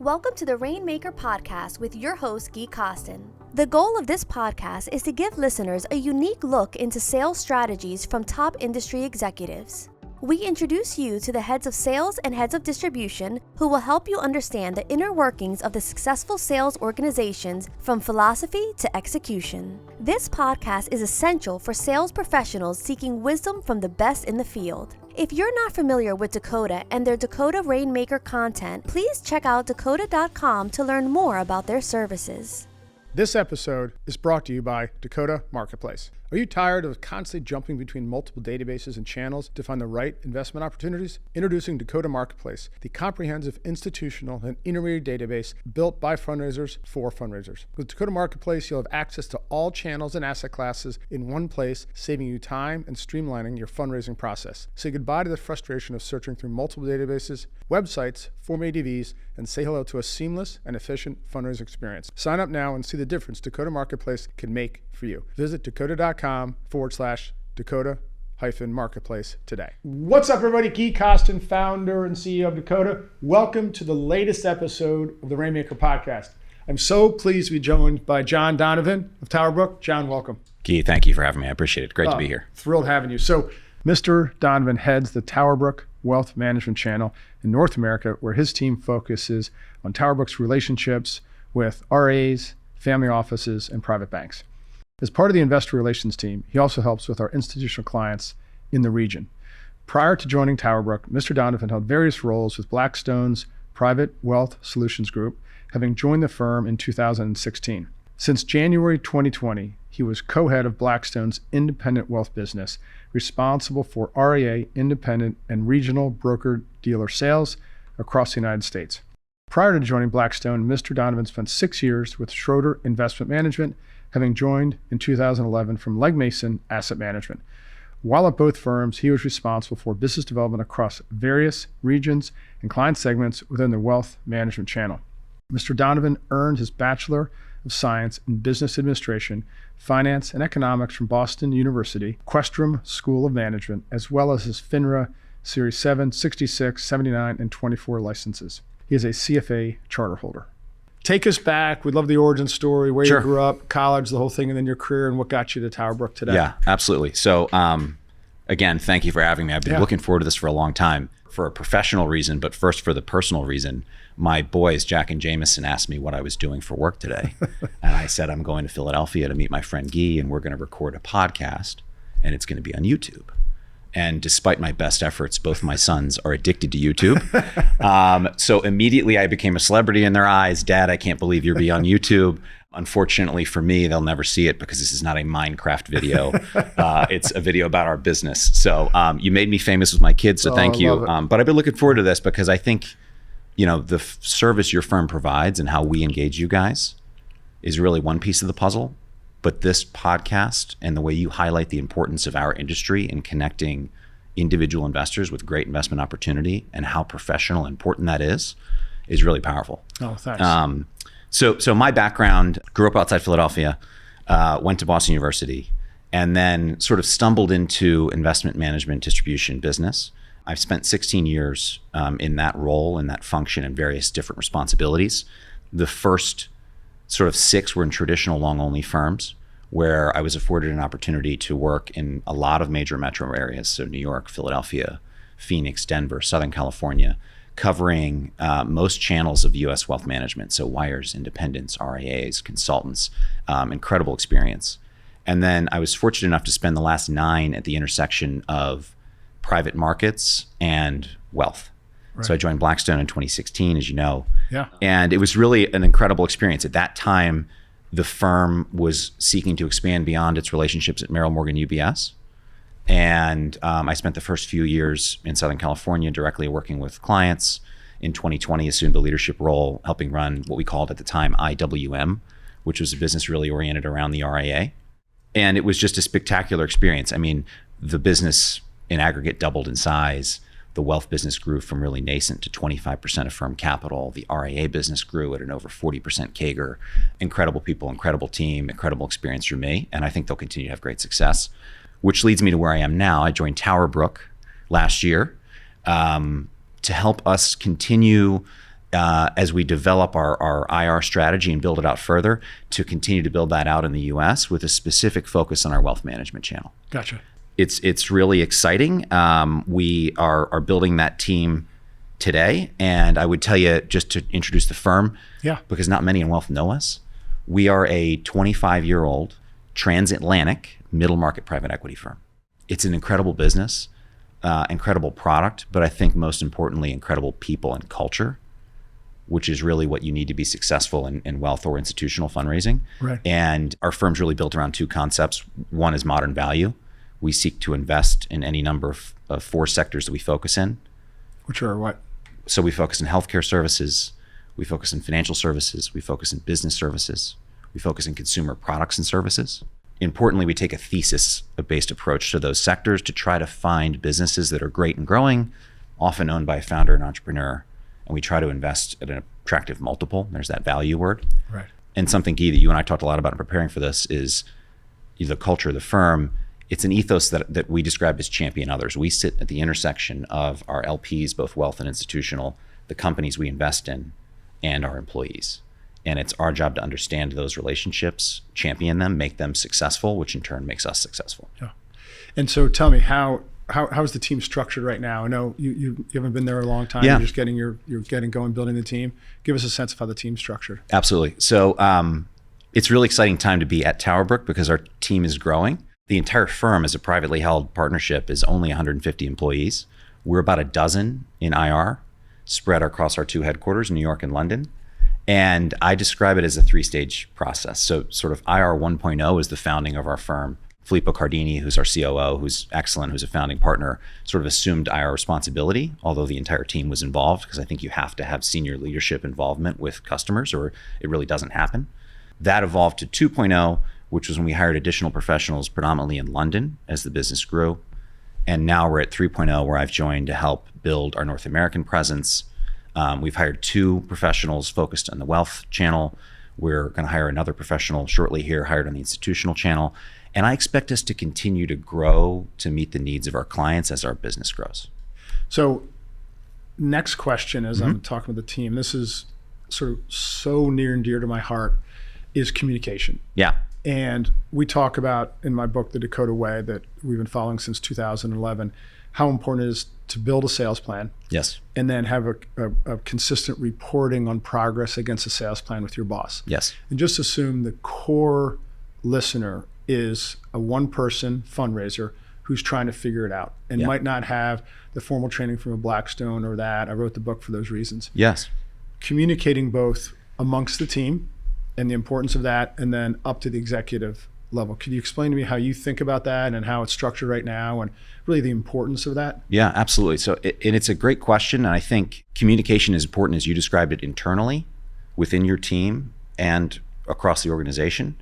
Welcome to the Rainmaker Podcast with your host, Gui Costin. The goal of this podcast is to give listeners a unique look into sales strategies from top industry executives. We introduce you to the heads of sales and heads of distribution who will help you understand the inner workings of the successful sales organizations from philosophy to execution. This podcast is essential for sales professionals seeking wisdom from the best in the field. If you're not familiar with Dakota and their Dakota Rainmaker content, please check out dakota.com to learn more about their services. This episode is brought to you by Dakota Marketplace. Are you tired of constantly jumping between multiple databases and channels to find the right investment opportunities? Introducing Dakota Marketplace, the comprehensive institutional and intermediary database built by fundraisers for fundraisers. With Dakota Marketplace, you'll have access to all channels and asset classes in one place, saving you time and streamlining your fundraising process. Say goodbye to the frustration of searching through multiple databases, websites, Form ADVs, and say hello to a seamless and efficient fundraising experience. Sign up now and see the difference Dakota Marketplace can make for you. Visit dakota.com/Dakota-Marketplace today. What's up, everybody? Gui Costin, founder and CEO of Dakota. Welcome to the latest episode of the Rainmaker Podcast. I'm so pleased to be joined by John Donovan of TowerBrook. John, welcome. Gui, thank you for having me. I appreciate it. Great to be here. Thrilled having you. So Mr. Donovan heads the TowerBrook Wealth Management channel in North America, where his team focuses on TowerBrook's relationships with RIAs, family offices, and private banks. As part of the investor relations team, he also helps with our institutional clients in the region. Prior to joining TowerBrook, Mr. Donovan held various roles with Blackstone's Private Wealth Solutions Group, having joined the firm in 2016. Since January 2020, he was co-head of Blackstone's independent wealth business, responsible for RIA, independent, and regional broker-dealer sales across the United States. Prior to joining Blackstone, Mr. Donovan spent 6 years with Schroder Investment Management, having joined in 2011 from Legg Mason Asset Management. While at both firms, he was responsible for business development across various regions and client segments within the wealth management channel. Mr. Donovan earned his Bachelor of Science in Business Administration, Finance, and Economics from Boston University, Questrom School of Management, as well as his FINRA Series 7, 66, 79, and 24 licenses. He is a CFA charter holder. Take us back. We'd love the origin story, where Sure. you grew up, college, the whole thing, and then your career and what got you to TowerBrook today. Yeah, absolutely. So again, thank you for having me. I've been looking forward to this for a long time for a professional reason, but first for the personal reason. My boys, Jack and Jameson, asked me what I was doing for work today. And I said, I'm going to Philadelphia to meet my friend Guy, and we're going to record a podcast, and it's going to be on YouTube. And despite my best efforts, both my sons are addicted to YouTube. So immediately I became a celebrity in their eyes. Dad, I can't believe you'll be on YouTube. Unfortunately for me, they'll never see it because this is not a Minecraft video. It's a video about our business. So you made me famous with my kids, so thank you. But I've been looking forward to this because I think, you know, the service your firm provides and how we engage you guys is really one piece of the puzzle. But this podcast and the way you highlight the importance of our industry in connecting individual investors with great investment opportunity and how professional and important that is really powerful. Oh, thanks. So my background, grew up outside Philadelphia, went to Boston University, and then sort of stumbled into investment management distribution business. I've spent 16 years in that role, in that function, and various different responsibilities. The first sort of 6 were in traditional long-only firms, where I was afforded an opportunity to work in a lot of major metro areas, so New York, Philadelphia, Phoenix, Denver, Southern California, covering most channels of U.S. wealth management, so wires, independents, RIAs, consultants, incredible experience. And then I was fortunate enough to spend the last 9 at the intersection of private markets and wealth. Right. So I joined Blackstone in 2016, as you know. Yeah. And it was really an incredible experience. At that time, the firm was seeking to expand beyond its relationships at Merrill Morgan UBS. And I spent the first few years in Southern California directly working with clients. In 2020, assumed a leadership role, helping run what we called at the time IWM, which was a business really oriented around the RIA. And it was just a spectacular experience. I mean, the business in aggregate doubled in size. The wealth business grew from really nascent to 25% of firm capital. The RIA business grew at an over 40% CAGR. Incredible people, incredible team, incredible experience for me. And I think they'll continue to have great success. which leads me to where I am now. I joined TowerBrook last year to help us continue as we develop our IR strategy and build it out further, to continue to build that out in the US with a specific focus on our wealth management channel. Gotcha. It's really exciting. We are building that team today. And I would tell you, just to introduce the firm, because not many in wealth know us, we are a 25-year-old transatlantic middle market private equity firm. It's an incredible business, incredible product, but I think most importantly, incredible people and culture, which is really what you need to be successful in wealth or institutional fundraising. Right. And our firm's really built around two concepts. One is modern value. We seek to invest in any number of four sectors that we focus in. Which are what? So we focus in healthcare services, we focus in financial services, we focus in business services, we focus in consumer products and services. Importantly, we take a thesis-based approach to those sectors to try to find businesses that are great and growing, often owned by a founder and entrepreneur. And we try to invest at an attractive multiple. There's that value word. Right. And something, Gui, that you and I talked a lot about in preparing for this is the culture of the firm. It's an ethos that we describe as champion others. We sit at the intersection of our LPs, both wealth and institutional, the companies we invest in, and our employees. And it's our job to understand those relationships, champion them, make them successful, which in turn makes us successful. Yeah. And so tell me, how is the team structured right now? I know you haven't been there a long time. Yeah. You're getting going, building the team. Give us a sense of how the team's structured. Absolutely. So it's a really exciting time to be at TowerBrook because our team is growing. The entire firm, as a privately held partnership, is only 150 employees. We're about a dozen in IR, spread across our two headquarters, New York and London. And I describe it as a three-stage process. So sort of IR 1.0 is the founding of our firm. Filippo Cardini, who's our COO, who's excellent, who's a founding partner, sort of assumed IR responsibility, although the entire team was involved, because I think you have to have senior leadership involvement with customers or it really doesn't happen. That evolved to 2.0, which was when we hired additional professionals predominantly in London as the business grew. And now we're at 3.0, where I've joined to help build our North American presence. We've hired two professionals focused on the wealth channel. We're going to hire another professional shortly here, hired on the institutional channel. And I expect us to continue to grow to meet the needs of our clients as our business grows. So next question, as I'm talking with the team, this is sort of so near and dear to my heart, is communication. Yeah. And we talk about in my book, The Dakota Way, that we've been following since 2011, how important it is to build a sales plan. Yes. And then have a consistent reporting on progress against a sales plan with your boss. Yes. And just assume the core listener is a one-person fundraiser who's trying to figure it out and might not have the formal training from a Blackstone or that. I wrote the book for those reasons. Yes. Communicating both amongst the team and the importance of that, and then up to the executive level. Could you explain to me how you think about that and how it's structured right now and really the importance of that? Yeah, absolutely. So it's a great question. And I think communication is important, as you described it, internally within your team and across the organization.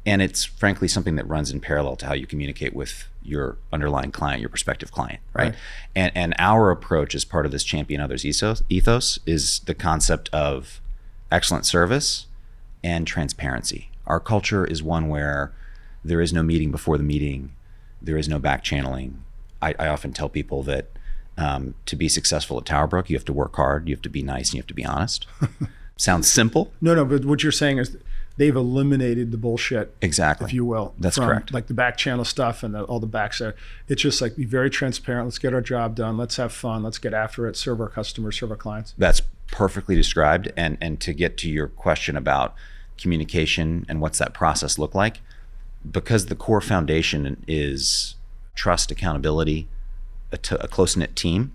And it's frankly something that runs in parallel to how you communicate with your underlying client, your prospective client, right? And our approach as part of this champion others ethos is the concept of excellent service and transparency. Our culture is one where there is no meeting before the meeting. There is no back channeling. I often tell people that to be successful at TowerBrook, you have to work hard, you have to be nice, and you have to be honest. Sounds simple. No, but what you're saying is they've eliminated the bullshit, exactly, if you will. That's from, correct. Like the back channel stuff and all the backs there. It's just like, be very transparent. Let's get our job done. Let's have fun. Let's get after it. Serve our customers, serve our clients. That's perfectly described. And to get to your question about communication and what's that process look like, because the core foundation is trust, accountability, a close-knit team,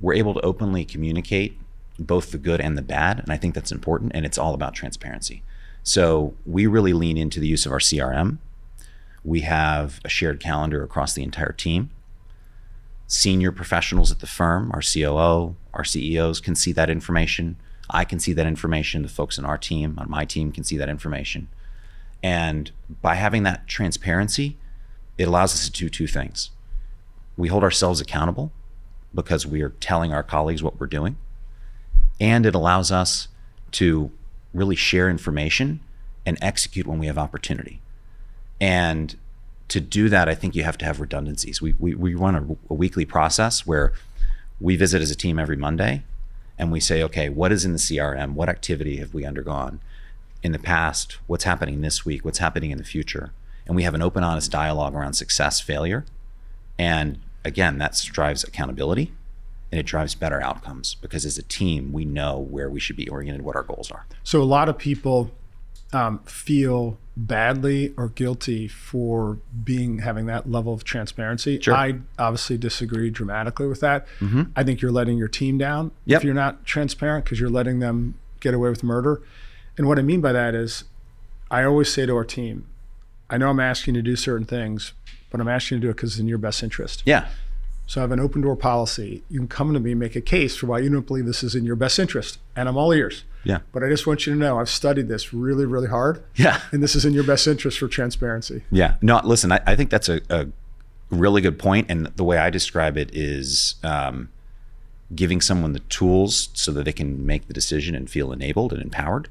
we're able to openly communicate both the good and the bad. And I think that's important. And it's all about transparency. So we really lean into the use of our CRM. We have a shared calendar across the entire team. Senior professionals at the firm, our COO, our CEOs can see that information. I can see that information. The folks on our team, on my team, can see that information. And by having that transparency, it allows us to do two things. We hold ourselves accountable because we are telling our colleagues what we're doing. And it allows us to really share information and execute when we have opportunity. And to do that, I think you have to have redundancies. We run a weekly process where we visit as a team every Monday and we say, okay, what is in the CRM? What activity have we undergone in the past? What's happening this week? What's happening in the future? And we have an open, honest dialogue around success, failure. And again, that drives accountability and it drives better outcomes because as a team, we know where we should be oriented, what our goals are. So a lot of people feel badly or guilty for having that level of transparency. Sure. I obviously disagree dramatically with that. I think you're letting your team down if you're not transparent because you're letting them get away with murder. And what I mean by that is I always say to our team, I know I'm asking you to do certain things, but I'm asking you to do it because it's in your best interest. Yeah. So I have an open door policy. You can come to me and make a case for why you don't believe this is in your best interest. And I'm all ears. Yeah. But I just want you to know I've studied this really, really hard. Yeah. And this is in your best interest for transparency. Yeah. No, listen, I think that's a really good point. And the way I describe it is giving someone the tools so that they can make the decision and feel enabled and empowered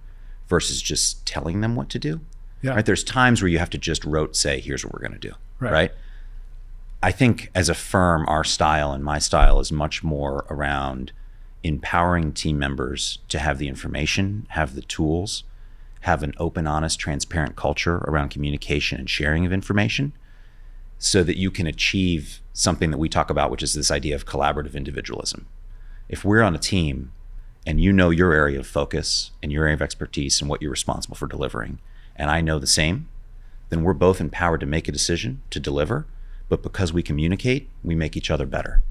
versus just telling them what to do. Yeah. Right. There's times where you have to just rote say, here's what we're going to do. Right. I think as a firm, our style and my style is much more around empowering team members to have the information, have the tools, have an open, honest, transparent culture around communication and sharing of information so that you can achieve something that we talk about, which is this idea of collaborative individualism. If we're on a team and you know your area of focus and your area of expertise and what you're responsible for delivering, and I know the same, then we're both empowered to make a decision to deliver. But because we communicate, we make each other better,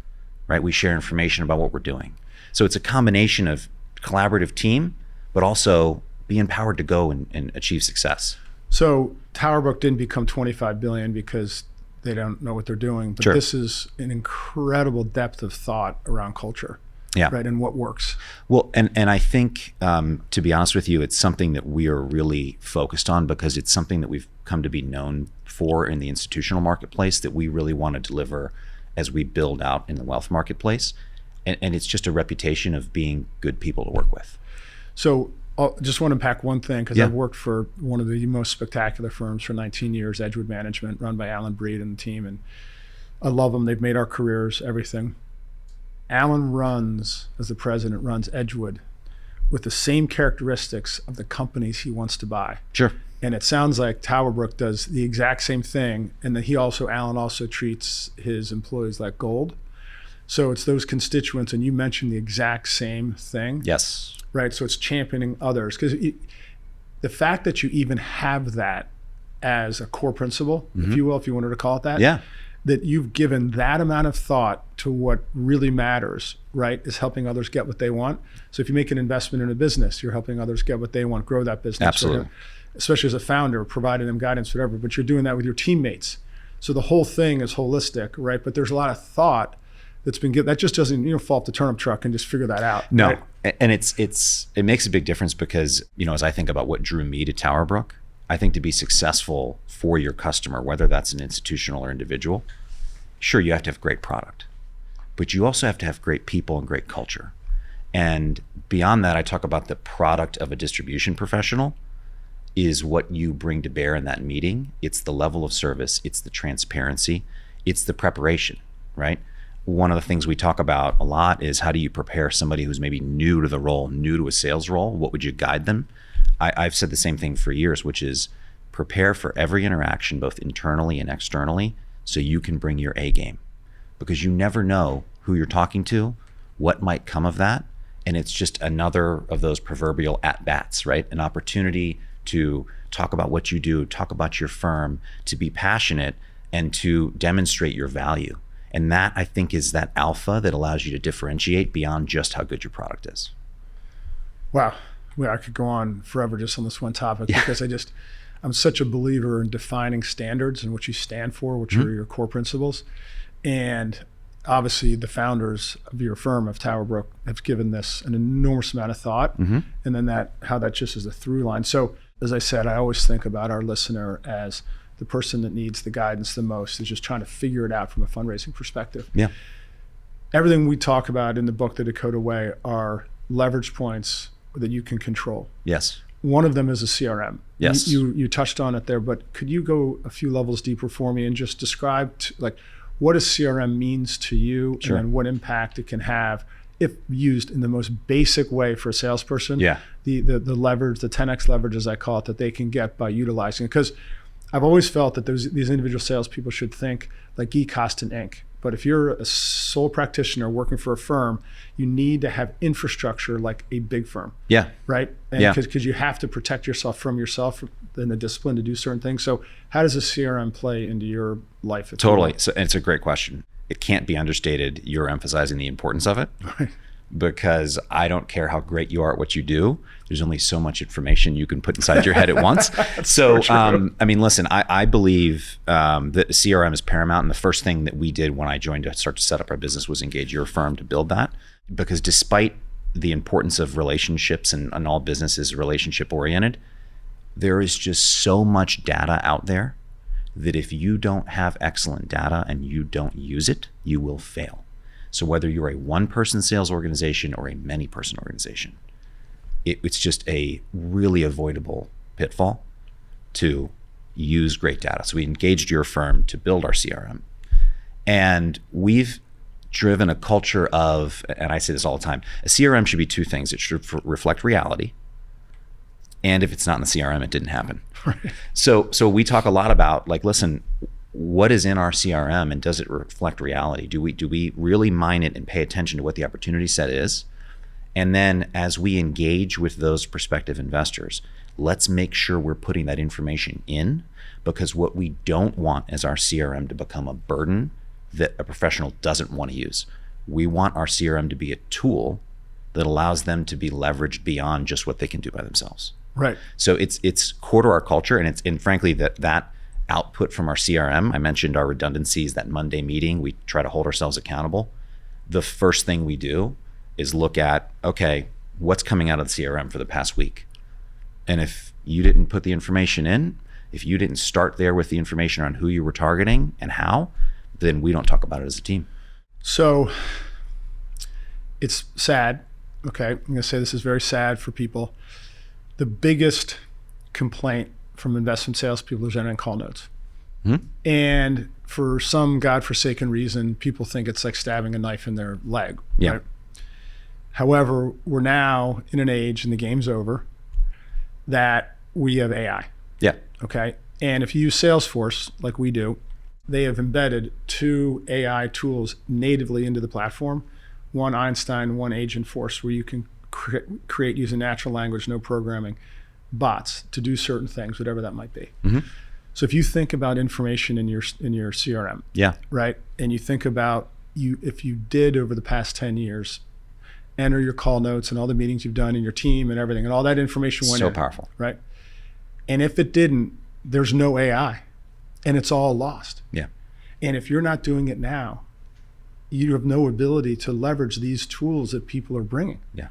right? We share information about what we're doing. So it's a combination of collaborative team, but also be empowered to go and achieve success. So TowerBrook didn't become 25 billion because they don't know what they're doing, but Sure. This is an incredible depth of thought around culture, right? And what works. Well, and I think, to be honest with you, it's something that we are really focused on because it's something that we've come to be known for in the institutional marketplace that we really want to deliver as we build out in the wealth marketplace. And it's just a reputation of being good people to work with. So just want to unpack one thing because Yeah. I've worked for one of the most spectacular firms for 19 years, Edgewood Management, run by Alan Breed and the team. And I love them. They've made our careers, everything. Alan runs, as the president, runs Edgewood with the same characteristics of the companies he wants to buy. Sure. And it sounds like TowerBrook does the exact same thing. And that Alan also treats his employees like gold. So it's those constituents, and you mentioned the exact same thing. Yes. Right, so it's championing others. Because the fact that you even have that as a core principle, if you will, if you wanted to call it that, that you've given that amount of thought to what really matters, right, is helping others get what they want. So if you make an investment in a business, you're helping others get what they want, grow that business. Absolutely. Especially as a founder, providing them guidance, whatever, but you're doing that with your teammates. So the whole thing is holistic, right? But there's a lot of thought that's been given. That just doesn't, fall off the turnip truck and just figure that out. No, right? And it makes a big difference because, as I think about what drew me to TowerBrook, I think to be successful for your customer, whether that's an institutional or individual, sure, you have to have great product, but you also have to have great people and great culture. And beyond that, I talk about the product of a distribution professional is what you bring to bear in that meeting. It's the level of service, it's the transparency, it's the preparation, right? One of the things we talk about a lot is how do you prepare somebody who's maybe new to the role, new to a sales role? What would you guide them? I've said the same thing for years, which is prepare for every interaction, both internally and externally, so you can bring your A game. Because you never know who you're talking to, what might come of that. And it's just another of those proverbial at-bats, right? An opportunity to talk about what you do, talk about your firm, to be passionate, and to demonstrate your value. And that, I think, is that alpha that allows you to differentiate beyond just how good your product is. Wow. Well, I could go on forever just on this one topic because I'm such a believer in defining standards and what you stand for, which are your core principles. And obviously the founders of your firm, of TowerBrook, have given this an enormous amount of thought. And then how that just is a through line. So as I said, I always think about our listener as the person that needs the guidance the most, is just trying to figure it out from a fundraising perspective. Yeah. Everything we talk about in the book, The Dakota Way, are leverage points that you can control. Yes. one of them is a CRM. Yes. You touched on it there, but could you go a few levels deeper for me and just describe like what a CRM means to you, Sure. and then what impact it can have if used in the most basic way for a salesperson? Yeah. The leverage, the 10x leverage, as I call it, that they can get by utilizing it. Because I've always felt that these individual salespeople should think like Gui Costin Inc. But if you're a sole practitioner working for a firm, you need to have infrastructure like a big firm. Yeah. Right? Yeah. Because you have to protect yourself from yourself and the discipline to do certain things. So how does a CRM play into your life? Totally. So it's a great question. It can't be understated. You're emphasizing the importance of it. Right. Because I don't care how great you are at what you do. There's only so much information you can put inside your head at once. So, I mean, listen, I believe that CRM is paramount. And the first thing that we did when I joined to start to set up our business was engage your firm to build that. Because despite the importance of relationships, and all business is relationship oriented, there is just so much data out there that if you don't have excellent data and you don't use it, you will fail. So whether you're a one-person sales organization or a many-person organization, it's just a really avoidable pitfall to use great data. So we engaged your firm to build our CRM. And we've driven a culture of, and I say this all the time, a CRM should be two things. It should reflect reality. And if it's not in the CRM, it didn't happen. Right. So we talk a lot about like, listen, what is in our CRM and does it reflect reality? Do we really mine it and pay attention to what the opportunity set is? And then as we engage with those prospective investors, let's make sure we're putting that information in, because what we don't want is our CRM to become a burden that a professional doesn't want to use. We want our CRM to be a tool that allows them to be leveraged beyond just what they can do by themselves. Right. So it's core to our culture, and frankly that output from our CRM. I mentioned our redundancies, that Monday meeting, we try to hold ourselves accountable. The first thing we do is look at, okay, what's coming out of the CRM for the past week? And if you didn't put the information in, if you didn't start there with the information on who you were targeting and how, then we don't talk about it as a team. So it's sad. Okay. I'm going to say this is very sad for people. The biggest complaint from investment salespeople is generating call notes. And for some godforsaken reason, people think it's like stabbing a knife in their leg. Yeah. Right? However, we're now in an age, and the game's over, that we have AI. Yeah. Okay. And if you use Salesforce like we do, they have embedded 2 AI tools natively into the platform. One Einstein, one Agentforce, where you can create using natural language, no programming, bots to do certain things, whatever that might be. Mm-hmm. So if you think about information in your CRM, Yeah. right, and you think about if you did over the past 10 years enter your call notes and all the meetings you've done in your team and everything, and all that information went in. So powerful. Right? And if it didn't, there's no AI, and it's all lost. Yeah. And if you're not doing it now, you have no ability to leverage these tools that people are bringing. Yeah.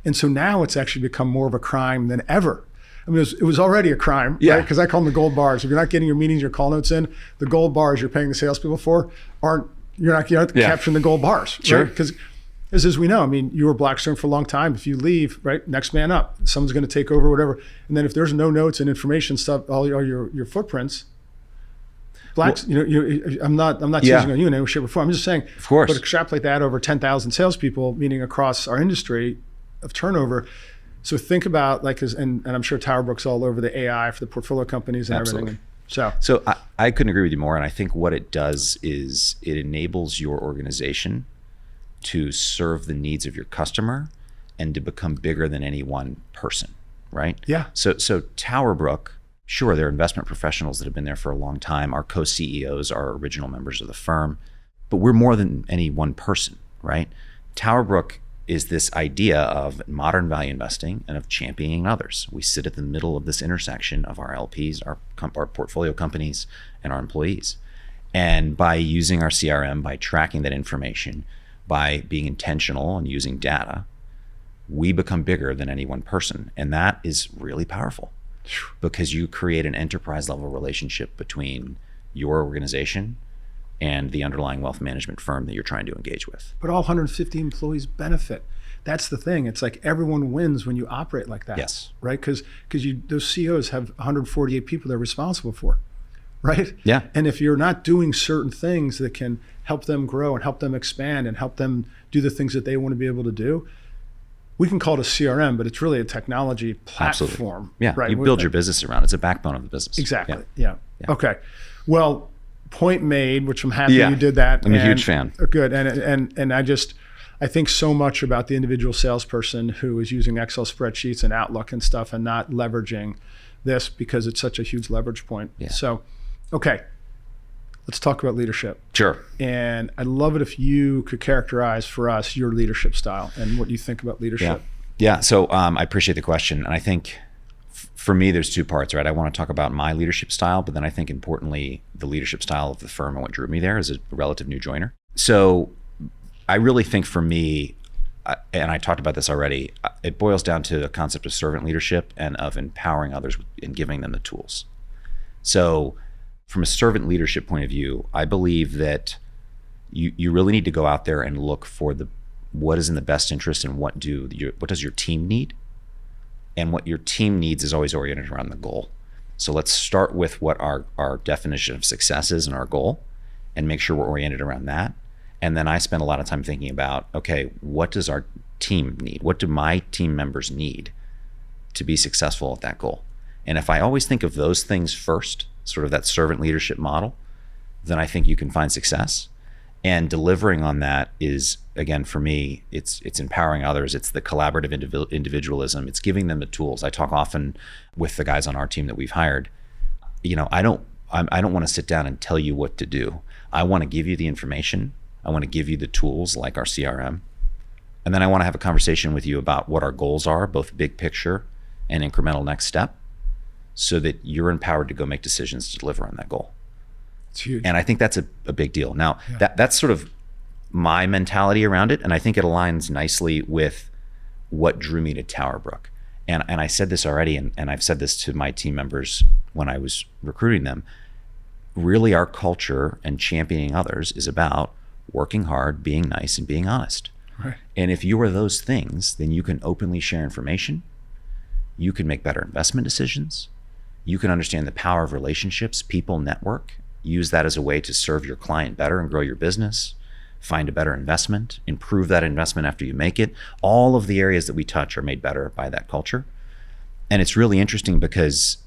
And so now it's actually become more of a crime than ever. I mean, it was already a crime, Yeah. right? Because I call them the gold bars. If you're not getting your meetings, your call notes in, the gold bars you're paying the salespeople for you're not Yeah. capturing the gold bars, Sure. right? Because as we know, I mean, you were Blackstone for a long time. If you leave, right, next man up. Someone's going to take over, whatever. And then if there's no notes and information stuff, all your footprints. I'm not Yeah. teasing on you in any shape or form. I'm just saying, Of course. but extrapolate that over 10,000 salespeople, meaning across our industry of turnover. So think about and I'm sure TowerBrook's all over the AI for the portfolio companies and Absolutely. everything. So I couldn't agree with you more. And I think what it does is it enables your organization to serve the needs of your customer and to become bigger than any one person, right? Yeah. So TowerBrook, sure, they're investment professionals that have been there for a long time. Our co-CEOs are original members of the firm, but we're more than any one person, right? TowerBrook is this idea of modern value investing and of championing others. We sit at the middle of this intersection of our LPs, our portfolio companies, and our employees. And by using our CRM, by tracking that information, by being intentional and using data, we become bigger than any one person. And that is really powerful because you create an enterprise level relationship between your organization and the underlying wealth management firm that you're trying to engage with. But all 150 employees benefit. that's the thing. It's like everyone wins when you operate like that. Yes. Right? Because those CEOs have 148 people they're responsible for. Right? Yeah. And if you're not doing certain things that can help them grow and help them expand and help them do the things that they want to be able to do, we can call it a CRM, but it's really a technology platform. Absolutely. Yeah. Right? You build your business around it. It's a backbone of the business. Exactly. Yeah. Okay. Well, point made, which I'm happy Yeah. you did that. I'm a huge fan. Good. And I think so much about the individual salesperson who is using Excel spreadsheets and Outlook and stuff and not leveraging this because it's such a huge leverage point. Yeah. So, okay, let's talk about leadership. Sure. And I'd love it if you could characterize for us your leadership style and what you think about leadership. Yeah. So I appreciate the question. And I think for me, there's two parts, right? I want to talk about my leadership style, but then I think importantly, the leadership style of the firm and what drew me there as a relative new joiner. So I really think for me, and I talked about this already, it boils down to a concept of servant leadership and of empowering others and giving them the tools. So from a servant leadership point of view, I believe that you really need to go out there and look for what is in the best interest and what does your team need? And what your team needs is always oriented around the goal. So let's start with what our definition of success is and our goal and make sure we're oriented around that. And then I spend a lot of time thinking about, okay, what does our team need? What do my team members need to be successful at that goal? And if I always think of those things first, sort of that servant leadership model, then I think you can find success. And delivering on that is, again, for me, it's empowering others. It's the collaborative individualism. It's giving them the tools. I talk often with the guys on our team that we've hired. I don't want to sit down and tell you what to do. I want to give you the information. I want to give you the tools like our CRM. And then I want to have a conversation with you about what our goals are, both big picture and incremental next step, so that you're empowered to go make decisions to deliver on that goal. It's huge. And I think that's a big deal. Now, that's sort of my mentality around it. And I think it aligns nicely with what drew me to TowerBrook. And I said this already, and I've said this to my team members when I was recruiting them. Really, our culture and championing others is about working hard, being nice, and being honest. Right. And if you are those things, then you can openly share information. You can make better investment decisions. You can understand the power of relationships, people, network. Use that as a way to serve your client better and grow your business. Find a better investment, improve that investment after you make it. All of the areas that we touch are made better by that culture. And it's really interesting because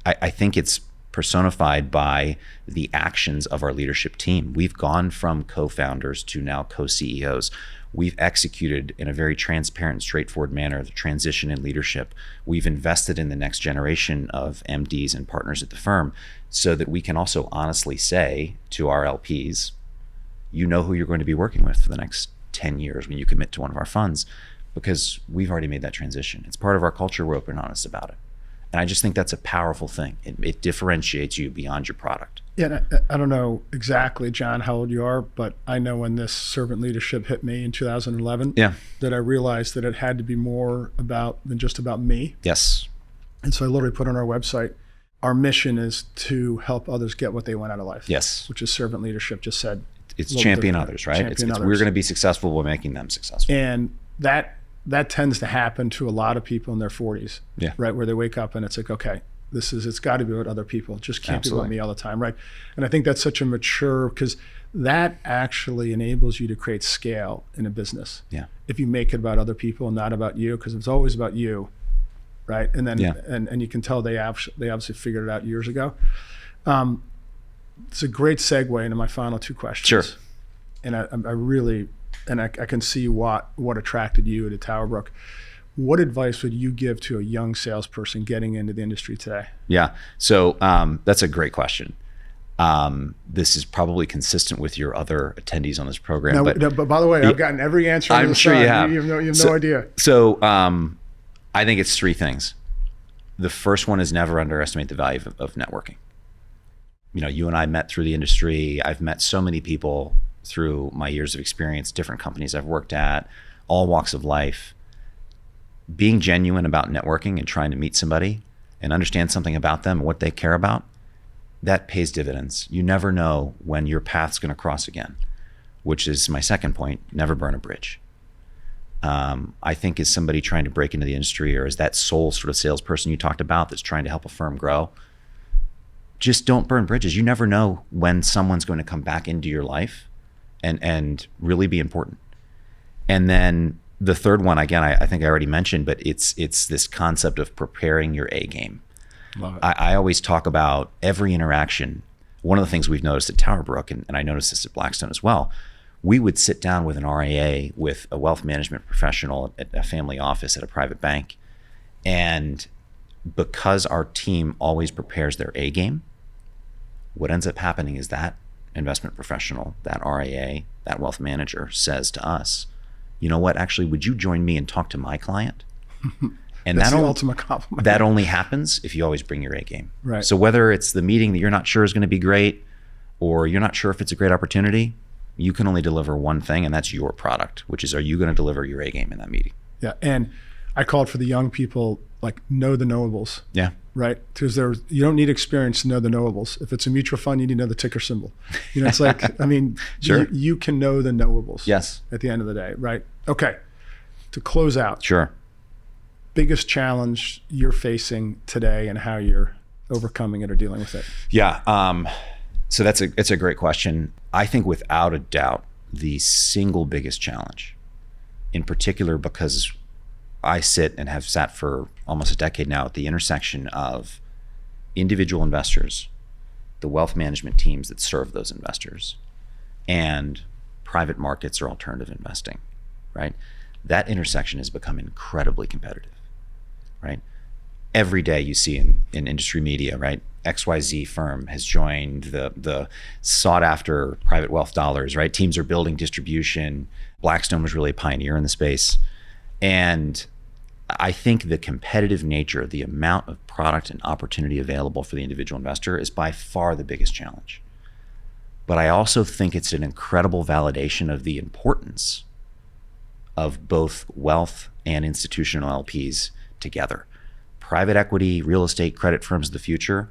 I think it's personified by the actions of our leadership team. We've gone from co-founders to now co-CEOs. We've executed in a very transparent, straightforward manner the transition in leadership. We've invested in the next generation of MDs and partners at the firm so that we can also honestly say to our LPs, you know who you're going to be working with for the next 10 years when you commit to one of our funds, because we've already made that transition. It's part of our culture. We're open and honest about it. And I just think that's a powerful thing. It differentiates you beyond your product. Yeah, I don't know exactly, John, how old you are, but I know when this servant leadership hit me in 2011, that I realized that it had to be more than just about me. Yes. And so I literally put on our website, our mission is to help others get what they want out of life. Yes. Which is servant leadership, just said. It's champion others, right? Champion others. We're going to be successful by making them successful. And that tends to happen to a lot of people in their 40s, right? Where they wake up and it's like, okay, it's got to be about other people. It just can't be about me all the time, right? And I think that's such a mature, because that actually enables you to create scale in a business. Yeah. If you make it about other people and not about you, because it's always about you, right? And then and you can tell they obviously figured it out years ago. It's a great segue into my final two questions. Sure. And I really, and I can see what attracted you to TowerBrook. What advice would you give to a young salesperson getting into the industry today? Yeah, so that's a great question. This is probably consistent with your other attendees on this program. But by the way, I've gotten every answer. I'm sure you have. You have no idea. So I think it's three things. The first one is never underestimate the value of networking. You and I met through the industry. I've met so many people through my years of experience, different companies I've worked at, all walks of life. Being genuine about networking and trying to meet somebody and understand something about them and what they care about, that pays dividends. You never know when your path's going to cross again, which is my second point, never burn a bridge. I think is somebody trying to break into the industry, or is that sole sort of salesperson you talked about that's trying to help a firm grow. Just don't burn bridges. You never know when someone's going to come back into your life and really be important. And then the third one, again, I think I already mentioned, but it's this concept of preparing your A game. Love it. I always talk about every interaction. One of the things we've noticed at TowerBrook, and I noticed this at Blackstone as well, we would sit down with an RIA, with a wealth management professional at a family office at a private bank. And because our team always prepares their A game, what ends up happening is that investment professional, that RIA, that wealth manager says to us, you know what, actually, would you join me and talk to my client? And that's the ultimate compliment. That only happens if you always bring your A game. Right. So whether it's the meeting that you're not sure is going to be great, or you're not sure if it's a great opportunity, you can only deliver one thing, and that's your product, which is, are you going to deliver your A game in that meeting? Yeah, and I called for the young people, like, know the knowables. Yeah. Right? Because you don't need experience to know the knowables. If it's a mutual fund, you need to know the ticker symbol. You know, it's like, I mean, Sure. you can know the knowables. Yes. At the end of the day, right? Okay, to close out. Sure. Biggest challenge you're facing today and how you're overcoming it or dealing with it. Yeah. So it's a great question. I think without a doubt, the single biggest challenge, in particular because I sit and have sat for almost a decade now at the intersection of individual investors, the wealth management teams that serve those investors, and private markets or alternative investing, right? That intersection has become incredibly competitive, right? Every day you see in industry media, right? XYZ firm has joined the sought after private wealth dollars, right? Teams are building distribution. Blackstone was really a pioneer in the space. And I think the competitive nature, the amount of product and opportunity available for the individual investor is by far the biggest challenge. But I also think it's an incredible validation of the importance of both wealth and institutional LPs together. Private equity, real estate, credit firms of the future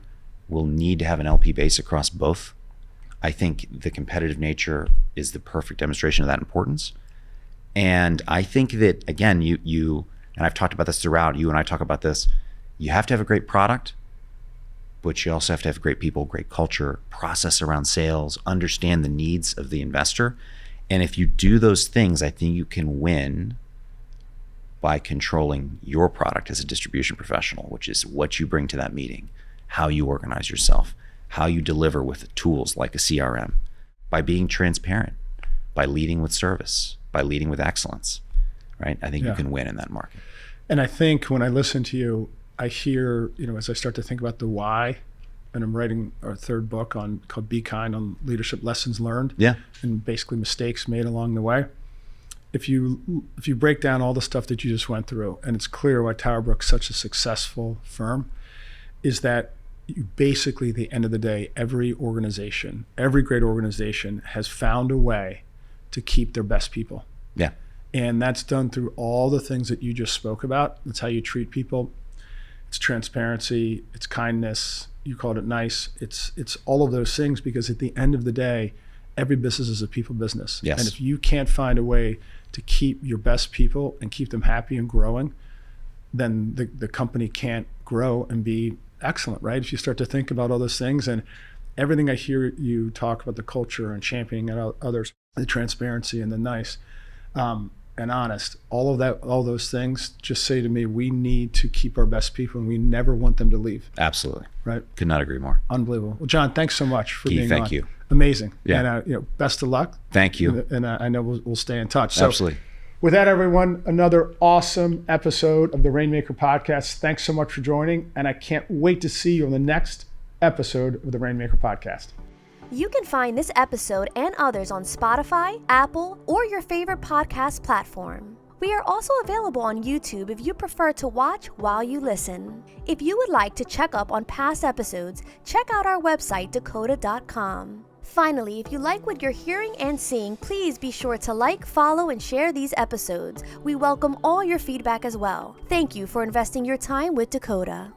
will need to have an LP base across both. I think the competitive nature is the perfect demonstration of that importance. And I think that, again, you and I've talked about this throughout, you and I talk about this, you have to have a great product, but you also have to have great people, great culture, process around sales, understand the needs of the investor. And if you do those things, I think you can win by controlling your product as a distribution professional, which is what you bring to that meeting, how you organize yourself, how you deliver with tools like a CRM, by being transparent, by leading with service, by leading with excellence, right? I think you can win in that market. And I think when I listen to you, I hear, as I start to think about the why, and I'm writing our third book called Be Kind, on leadership lessons learned, and basically mistakes made along the way. If you break down all the stuff that you just went through, and it's clear why TowerBrook's such a successful firm, is that you basically, at the end of the day, every great organization has found a way to keep their best people. Yeah. And that's done through all the things that you just spoke about. That's how you treat people. It's transparency, it's kindness, you called it nice. It's all of those things, because at the end of the day, every business is a people business. Yes. And if you can't find a way to keep your best people and keep them happy and growing, then the company can't grow and be excellent, right? If you start to think about all those things, and everything I hear you talk about, the culture and championing others, the transparency and the nice and honest, all those things just say to me, we need to keep our best people and we never want them to leave. Absolutely. Right? Could not agree more. Unbelievable. Well, John, thanks so much for being on. Thank you. Amazing. Yeah. And best of luck. Thank you. And I know we'll stay in touch. So, absolutely. With that, everyone, another awesome episode of the Rainmaker Podcast. Thanks so much for joining, and I can't wait to see you on the next episode of the Rainmaker Podcast. You can find this episode and others on Spotify, Apple, or your favorite podcast platform. We are also available on YouTube if you prefer to watch while you listen. If you would like to check up on past episodes, check out our website, dakota.com. Finally, if you like what you're hearing and seeing, please be sure to like, follow, and share these episodes. We welcome all your feedback as well. Thank you for investing your time with Dakota.